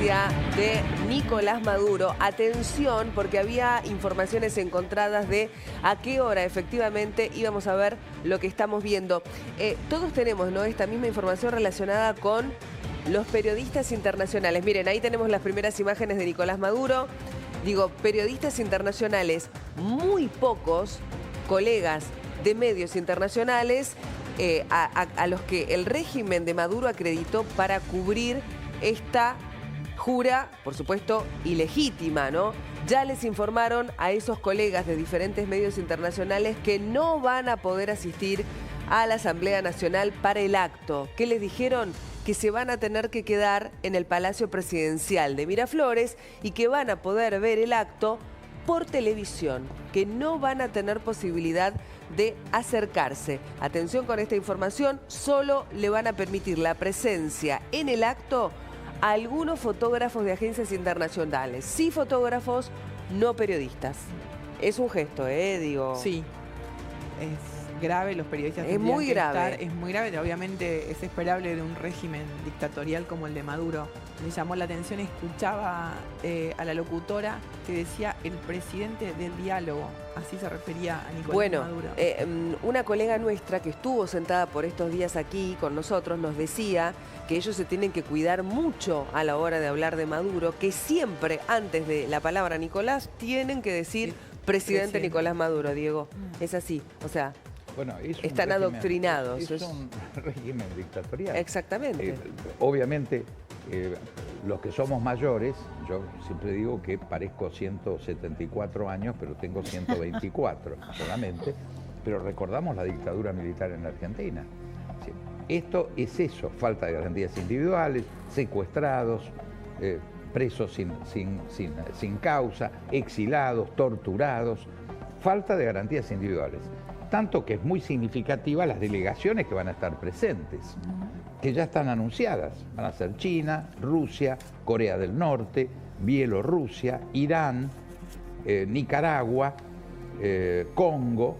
presidencia de Nicolás Maduro. Atención, porque había informaciones encontradas de a qué hora efectivamente íbamos a ver lo que estamos viendo. Todos tenemos, ¿no?, esta misma información relacionada con los periodistas internacionales. Miren, ahí tenemos las primeras imágenes de Nicolás Maduro. Digo, periodistas internacionales, muy pocos colegas de medios internacionales a los que el régimen de Maduro acreditó para cubrir esta jura, por supuesto, ilegítima, ¿no? Ya les informaron a esos colegas de diferentes medios internacionales que no van a poder asistir a la Asamblea Nacional para el acto. ¿Qué les dijeron? Que se van a tener que quedar en el Palacio Presidencial de Miraflores y que van a poder ver el acto por televisión, que no van a tener posibilidad de acercarse. Atención con esta información, solo le van a permitir la presencia en el acto a algunos fotógrafos de agencias internacionales. Sí fotógrafos, no periodistas. Es un gesto, digo. Sí, es grave, los periodistas es muy grave. Es muy grave, obviamente es esperable de un régimen dictatorial como el de Maduro. Me llamó la atención, escuchaba a la locutora que decía el presidente del diálogo, así se refería a Nicolás Maduro. Una colega nuestra que estuvo sentada por estos días aquí con nosotros nos decía que ellos se tienen que cuidar mucho a la hora de hablar de Maduro, que siempre antes de la palabra Nicolás tienen que decir presidente Nicolás Maduro, Diego. Es así, o sea... Bueno, están adoctrinados. Es un régimen dictatorial. Exactamente. Obviamente, los que somos mayores, yo siempre digo que parezco 174 años, pero tengo 124 solamente, pero recordamos la dictadura militar en la Argentina. Sí. Esto es eso, falta de garantías individuales, secuestrados, presos sin causa, exilados, torturados, falta de garantías individuales. Tanto que es muy significativa las delegaciones que van a estar presentes, que ya están anunciadas. Van a ser China, Rusia, Corea del Norte, Bielorrusia, Irán, Nicaragua, Congo,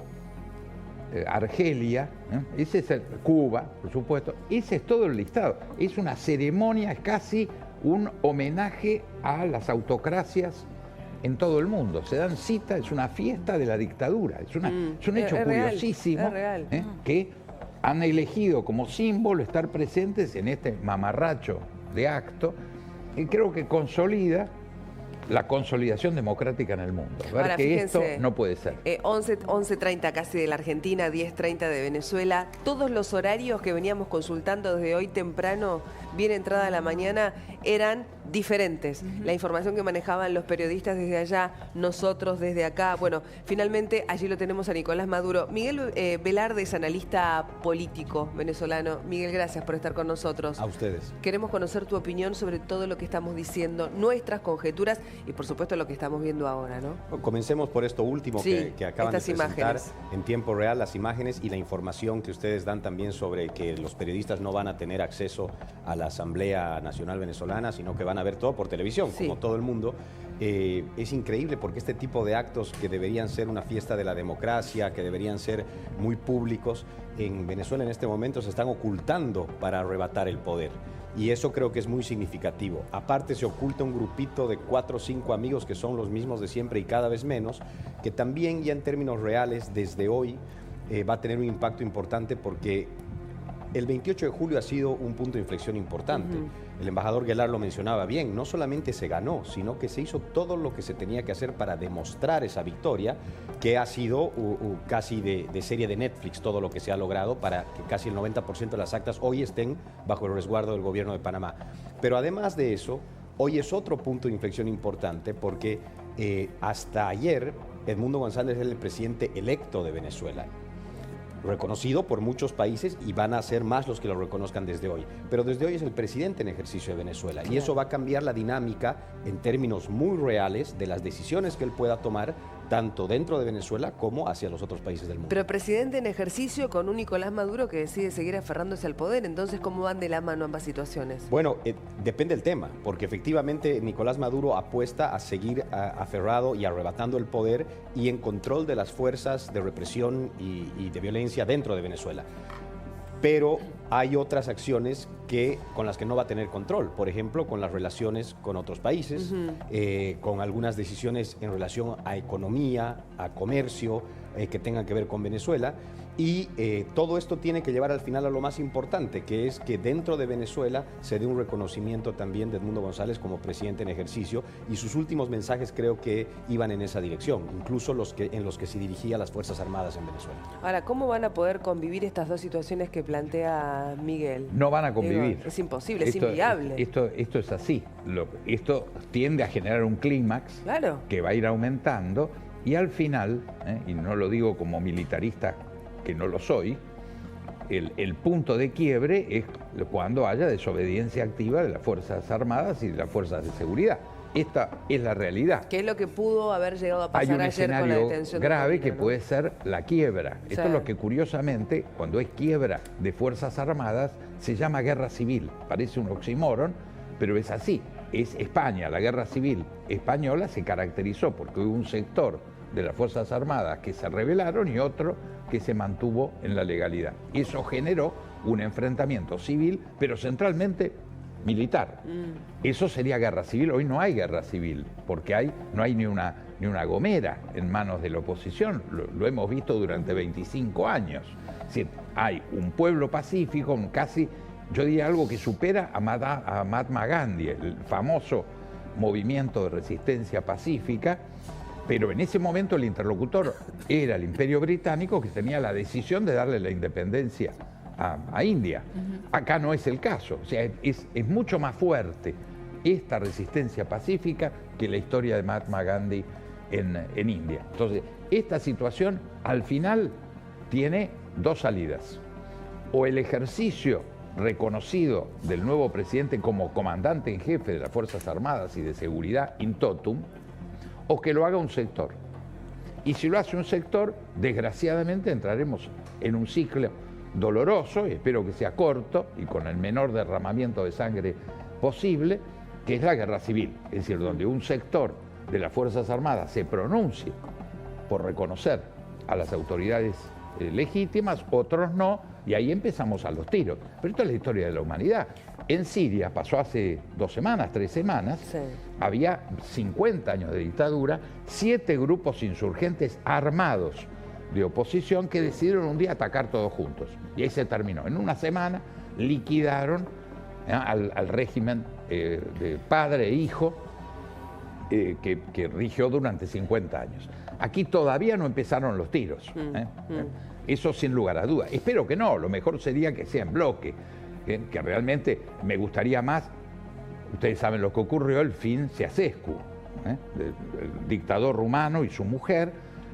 Argelia, ese es Cuba, por supuesto. Ese es todo el listado. Es una ceremonia, es casi un homenaje a las autocracias en todo el mundo. Se dan cita, es una fiesta de la dictadura. Es un hecho curiosísimo que han elegido como símbolo estar presentes en este mamarracho de acto y creo que consolida la consolidación democrática en el mundo. Ver ahora, que fíjense, esto no puede ser. 11:30 casi de la Argentina, 10:30 de Venezuela. Todos los horarios que veníamos consultando desde hoy temprano, bien entrada la mañana, eran diferentes. La información que manejaban los periodistas desde allá, nosotros desde acá. Bueno, finalmente allí lo tenemos a Nicolás Maduro. Miguel Velarde es analista político venezolano. Miguel, gracias por estar con nosotros. A ustedes. Queremos conocer tu opinión sobre todo lo que estamos diciendo, nuestras conjeturas y por supuesto lo que estamos viendo ahora, ¿no? Comencemos por esto último que acaban de presentar imágenes en tiempo real, las imágenes y la información que ustedes dan también sobre que los periodistas no van a tener acceso a la Asamblea Nacional Venezolana, sino que van a ver todo por televisión, como todo el mundo. Es increíble porque este tipo de actos que deberían ser una fiesta de la democracia, que deberían ser muy públicos, en Venezuela en este momento se están ocultando para arrebatar el poder. Y eso creo que es muy significativo. Aparte se oculta un grupito de 4 o 5 amigos que son los mismos de siempre y cada vez menos, que también ya en términos reales desde hoy va a tener un impacto importante porque el 28 de julio ha sido un punto de inflexión importante. El embajador Guelar lo mencionaba bien, no solamente se ganó, sino que se hizo todo lo que se tenía que hacer para demostrar esa victoria, que ha sido casi de serie de Netflix todo lo que se ha logrado para que casi el 90% de las actas hoy estén bajo el resguardo del gobierno de Panamá. Pero además de eso, hoy es otro punto de inflexión importante porque hasta ayer Edmundo González era el presidente electo de Venezuela, reconocido por muchos países y van a ser más los que lo reconozcan desde hoy. Pero desde hoy es el presidente en ejercicio de Venezuela y eso va a cambiar la dinámica en términos muy reales de las decisiones que él pueda tomar tanto dentro de Venezuela como hacia los otros países del mundo. Pero presidente en ejercicio con un Nicolás Maduro que decide seguir aferrándose al poder, entonces ¿cómo van de la mano ambas situaciones? Bueno, depende del tema, porque efectivamente Nicolás Maduro apuesta a seguir aferrado y arrebatando el poder y en control de las fuerzas de represión y de violencia dentro de Venezuela. pero hay otras acciones con las que no va a tener control. Por ejemplo, con las relaciones con otros países, con algunas decisiones en relación a economía, a comercio, que tengan que ver con Venezuela. Y todo esto tiene que llevar al final a lo más importante, que es que dentro de Venezuela se dé un reconocimiento también de Edmundo González como presidente en ejercicio, y sus últimos mensajes creo que iban en esa dirección, incluso en los que se dirigía a las Fuerzas Armadas en Venezuela. Ahora, ¿cómo van a poder convivir estas dos situaciones que plantea Miguel? No van a convivir. Es imposible, es inviable. Esto es así. Esto tiende a generar un clímax que va a ir aumentando, y al final, y no lo digo como militarista, que no lo soy, el punto de quiebre es cuando haya desobediencia activa de las Fuerzas Armadas y de las Fuerzas de seguridad. Esta es la realidad. ¿Qué es lo que pudo haber llegado a pasar ayer con la detención? Hay un escenario grave que puede ser la quiebra. Esto es lo que, curiosamente, cuando es quiebra de Fuerzas Armadas, se llama guerra civil. Parece un oxímoron, pero es así. Es España. La guerra civil española se caracterizó porque hubo un sector de las Fuerzas Armadas que se rebelaron y otro que se mantuvo en la legalidad. Eso generó un enfrentamiento civil, pero centralmente militar. Eso sería guerra civil. Hoy no hay guerra civil, porque no hay ni una gomera en manos de la oposición. Lo hemos visto durante 25 años. Es decir, hay un pueblo pacífico, casi, yo diría algo que supera a Mahatma Gandhi, el famoso movimiento de resistencia pacífica. Pero en ese momento el interlocutor era el Imperio Británico, que tenía la decisión de darle la independencia a India. Acá no es el caso. O sea, es mucho más fuerte esta resistencia pacífica que la historia de Mahatma Gandhi en India. Entonces, esta situación al final tiene dos salidas. O el ejercicio reconocido del nuevo presidente como comandante en jefe de las Fuerzas Armadas y de Seguridad in totum, o que lo haga un sector. Y si lo hace un sector, desgraciadamente entraremos en un ciclo doloroso, y espero que sea corto y con el menor derramamiento de sangre posible, que es la guerra civil. Es decir, donde un sector de las Fuerzas Armadas se pronuncie por reconocer a las autoridades legítimas, otros no, y ahí empezamos a los tiros. Pero esto es la historia de la humanidad. En Siria, pasó hace 2 semanas, 3 semanas, había 50 años de dictadura, 7 grupos insurgentes armados de oposición que decidieron un día atacar todos juntos. Y ahí se terminó. En una semana liquidaron al régimen de padre e hijo que rigió durante 50 años. Aquí todavía no empezaron los tiros. Eso sin lugar a dudas. Espero que no, lo mejor sería que sea en bloque. Que realmente me gustaría más, ustedes saben lo que ocurrió, el fin Ceausescu, el dictador rumano y su mujer,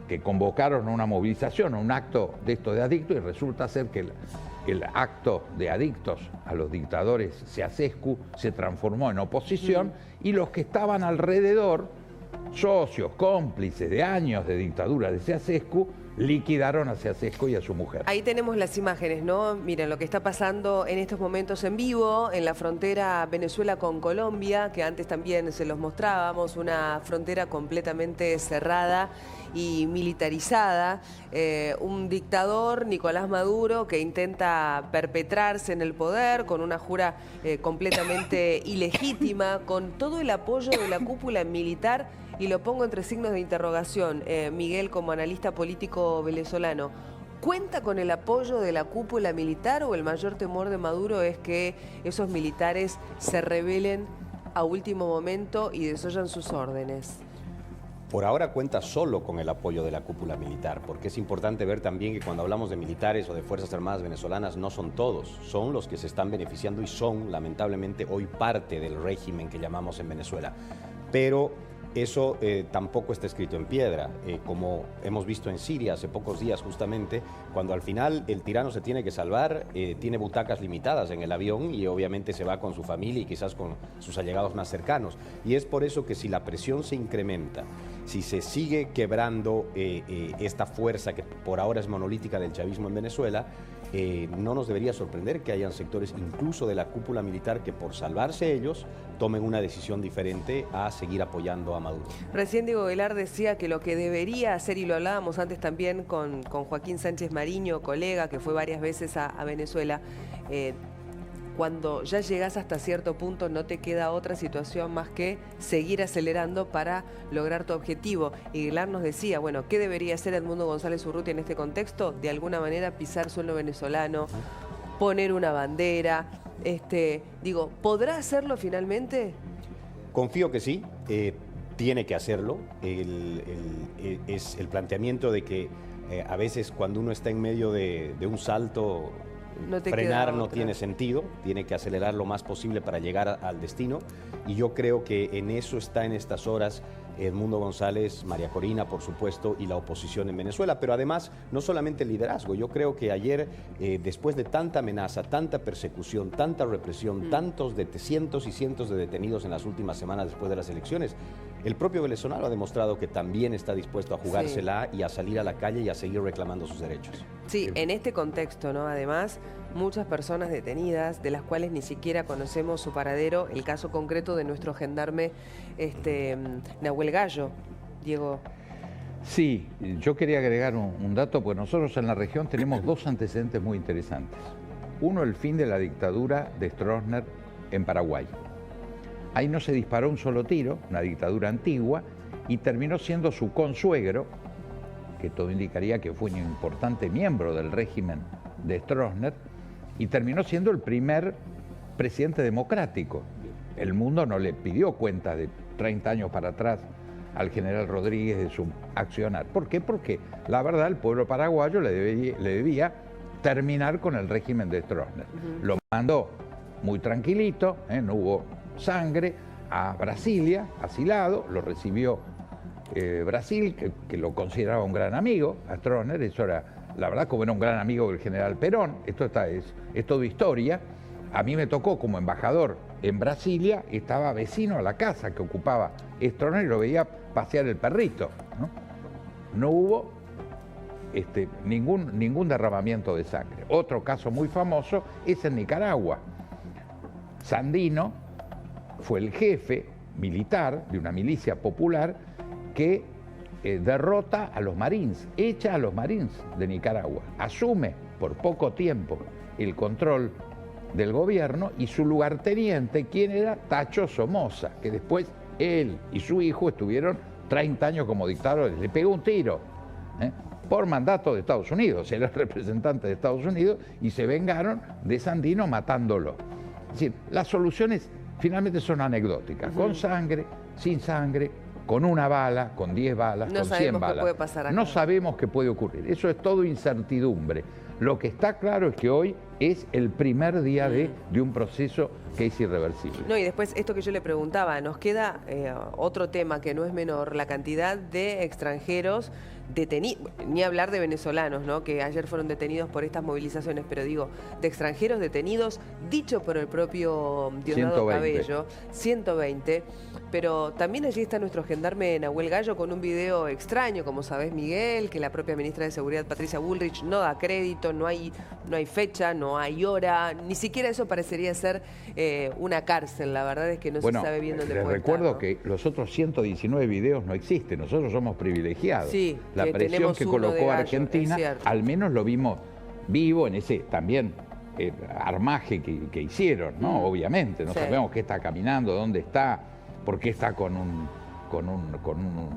que convocaron a una movilización, a un acto de esto de adictos, y resulta ser que el acto de adictos a los dictadores Ceausescu se transformó en oposición, y los que estaban alrededor, socios, cómplices de años de dictadura de Ceausescu, liquidaron a Ceausescu y a su mujer. Ahí tenemos las imágenes, ¿no? Miren lo que está pasando en estos momentos en vivo, en la frontera Venezuela con Colombia, que antes también se los mostrábamos, una frontera completamente cerrada y militarizada. Un dictador, Nicolás Maduro, que intenta perpetrarse en el poder con una jura completamente ilegítima, con todo el apoyo de la cúpula militar. Y lo pongo entre signos de interrogación, Miguel, como analista político venezolano. ¿Cuenta con el apoyo de la cúpula militar o el mayor temor de Maduro es que esos militares se rebelen a último momento y desoyan sus órdenes? Por ahora cuenta solo con el apoyo de la cúpula militar, porque es importante ver también que cuando hablamos de militares o de Fuerzas Armadas venezolanas no son todos, son los que se están beneficiando y son lamentablemente hoy parte del régimen que llamamos en Venezuela. Pero eso tampoco está escrito en piedra, como hemos visto en Siria hace pocos días justamente, cuando al final el tirano se tiene que salvar, tiene butacas limitadas en el avión y obviamente se va con su familia y quizás con sus allegados más cercanos. Y es por eso que si la presión se incrementa, si se sigue quebrando esta fuerza que por ahora es monolítica del chavismo en Venezuela, no nos debería sorprender que hayan sectores incluso de la cúpula militar que por salvarse ellos tomen una decisión diferente a seguir apoyando a Maduro. Recién Diego Velar decía que lo que debería hacer, y lo hablábamos antes también con Joaquín Sánchez Mariño, colega que fue varias veces a Venezuela, cuando ya llegás hasta cierto punto no te queda otra situación más que seguir acelerando para lograr tu objetivo. Y Velar nos decía, bueno, ¿qué debería hacer Edmundo González Urrutia en este contexto? De alguna manera pisar suelo venezolano, poner una bandera. Digo, ¿podrá hacerlo finalmente? Confío que sí, tiene que hacerlo. Es el planteamiento de que a veces cuando uno está en medio de un salto, frenar no tiene sentido, tiene que acelerar lo más posible para llegar al destino, y yo creo que en eso está en estas horas Edmundo González, María Corina, por supuesto, y la oposición en Venezuela, pero además no solamente el liderazgo. Yo creo que ayer, después de tanta amenaza, tanta persecución, tanta represión, tantos cientos y cientos de detenidos en las últimas semanas después de las elecciones, el propio venezolano ha demostrado que también está dispuesto a jugársela y a salir a la calle y a seguir reclamando sus derechos. Sí, en este contexto, ¿no? Además, muchas personas detenidas, de las cuales ni siquiera conocemos su paradero, el caso concreto de nuestro gendarme Nahuel Gallo, Diego. Sí, yo quería agregar un dato, pues nosotros en la región tenemos dos antecedentes muy interesantes. Uno, el fin de la dictadura de Stroessner en Paraguay. Ahí no se disparó un solo tiro, una dictadura antigua, y terminó siendo su consuegro, que todo indicaría que fue un importante miembro del régimen de Stroessner, y terminó siendo el primer presidente democrático. El mundo no le pidió cuenta de 30 años para atrás al general Rodríguez de su accionar. ¿Por qué? Porque la verdad el pueblo paraguayo le debía terminar con el régimen de Stroessner. Lo mandó muy tranquilito, no hubo sangre, a Brasilia, asilado, lo recibió Brasil, que lo consideraba un gran amigo, a Stroessner. Eso era, la verdad, como era un gran amigo del general Perón. Esto es todo historia. A mí me tocó como embajador en Brasilia, estaba vecino a la casa que ocupaba Stroessner y lo veía pasear el perrito, ¿no? No hubo ningún derramamiento de sangre. Otro caso muy famoso es en Nicaragua. Sandino fue el jefe militar de una milicia popular que derrota a los Marines, echa a los Marines de Nicaragua, asume por poco tiempo el control del gobierno, y su lugarteniente, ¿quién era? Tacho Somoza, que después él y su hijo estuvieron 30 años como dictadores. Le pegó un tiro por mandato de Estados Unidos, era el representante de Estados Unidos, y se vengaron de Sandino matándolo. Es decir, las soluciones finalmente son anecdóticas, con sangre, sin sangre, con una bala, con 10 balas, con 100 balas. Qué puede pasar acá. No sabemos qué puede ocurrir. Eso es todo incertidumbre. Lo que está claro es que hoy es el primer día de un proceso que es irreversible. No, y después esto que yo le preguntaba, nos queda otro tema que no es menor, la cantidad de extranjeros detenidos, ni hablar de venezolanos, ¿no?, que ayer fueron detenidos por estas movilizaciones, pero digo, de extranjeros detenidos, dicho por el propio Diosdado Cabello, 120, pero también allí está nuestro gendarme Nahuel Gallo con un video extraño, como sabés, Miguel, que la propia ministra de Seguridad, Patricia Bullrich, no da crédito, no hay fecha, no hay hora, ni siquiera eso parecería ser una cárcel. La verdad es que no se sabe bien dónde puede estar. Les recuerdo que los otros 119 videos no existen, nosotros somos privilegiados. Sí, la presión que colocó Gallo, Argentina, al menos lo vimos vivo en ese también armaje que hicieron, ¿no? Obviamente, no sabemos qué está caminando, dónde está, por qué está con un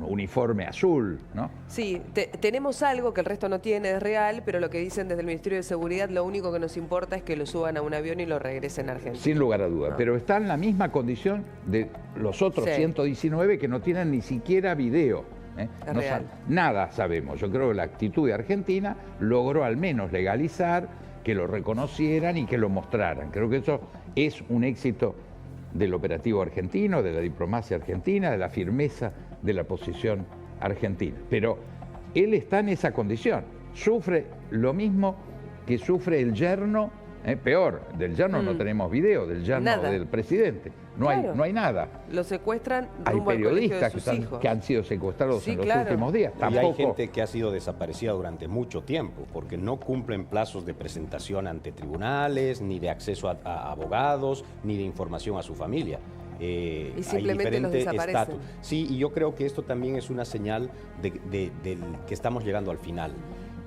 uniforme azul, ¿no? Sí, tenemos algo que el resto no tiene, es real, pero lo que dicen desde el Ministerio de Seguridad, lo único que nos importa es que lo suban a un avión y lo regresen a Argentina. Sin lugar a dudas, pero está en la misma condición de los otros 119 que no tienen ni siquiera video. Nada sabemos. Yo creo que la actitud de Argentina logró al menos legalizar, que lo reconocieran y que lo mostraran. Creo que eso es un éxito del operativo argentino, de la diplomacia argentina, de la firmeza de la posición argentina. Pero él está en esa condición, sufre lo mismo que sufre el yerno, peor, del yerno no tenemos video, del yerno del presidente, No, Claro. no hay nada. Lo secuestran Hay rumbo al colegio de periodistas sus hijos. que han sido secuestrados Sí, en los claro. últimos días. Y Tampoco. hay gente que ha sido desaparecida durante mucho tiempo porque no cumplen plazos de presentación ante tribunales, ni de acceso a abogados, ni de información a su familia. Y simplemente los desaparecen. estatus. Sí, y yo creo que esto también es una señal de que estamos llegando al final.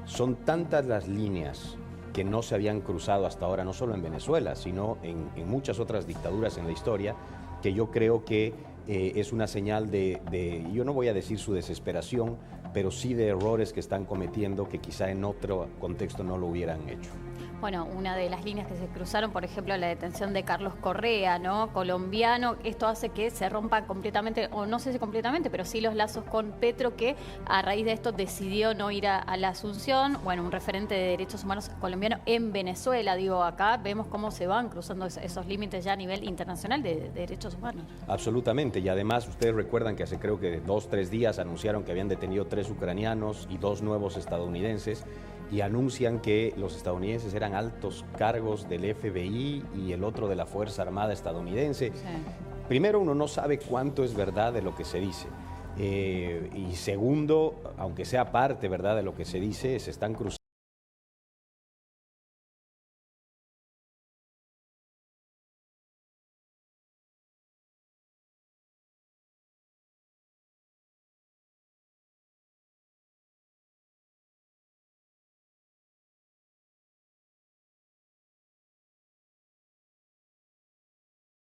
Son tantas las líneas que no se habían cruzado hasta ahora, no solo en Venezuela, sino en muchas otras dictaduras en la historia, que yo creo que es una señal yo no voy a decir su desesperación, pero sí de errores que están cometiendo que quizá en otro contexto no lo hubieran hecho. Bueno, una de las líneas que se cruzaron, por ejemplo, la detención de Carlos Correa, ¿no? Colombiano. Esto hace que se rompan completamente, o no sé si completamente, pero sí los lazos con Petro, que a raíz de esto decidió no ir a la Asunción. Bueno, un referente de derechos humanos colombiano en Venezuela. Digo, acá vemos cómo se van cruzando esos límites ya a nivel internacional de derechos humanos. Absolutamente, y además ustedes recuerdan que hace creo que 2 o 3 días anunciaron que habían detenido 3 ucranianos y 2 nuevos estadounidenses, y anuncian que los estadounidenses eran altos cargos del FBI y el otro de la Fuerza Armada estadounidense. Sí. Primero, uno no sabe cuánto es verdad de lo que se dice. Y segundo, aunque sea parte verdad de lo que se dice, se están cruzando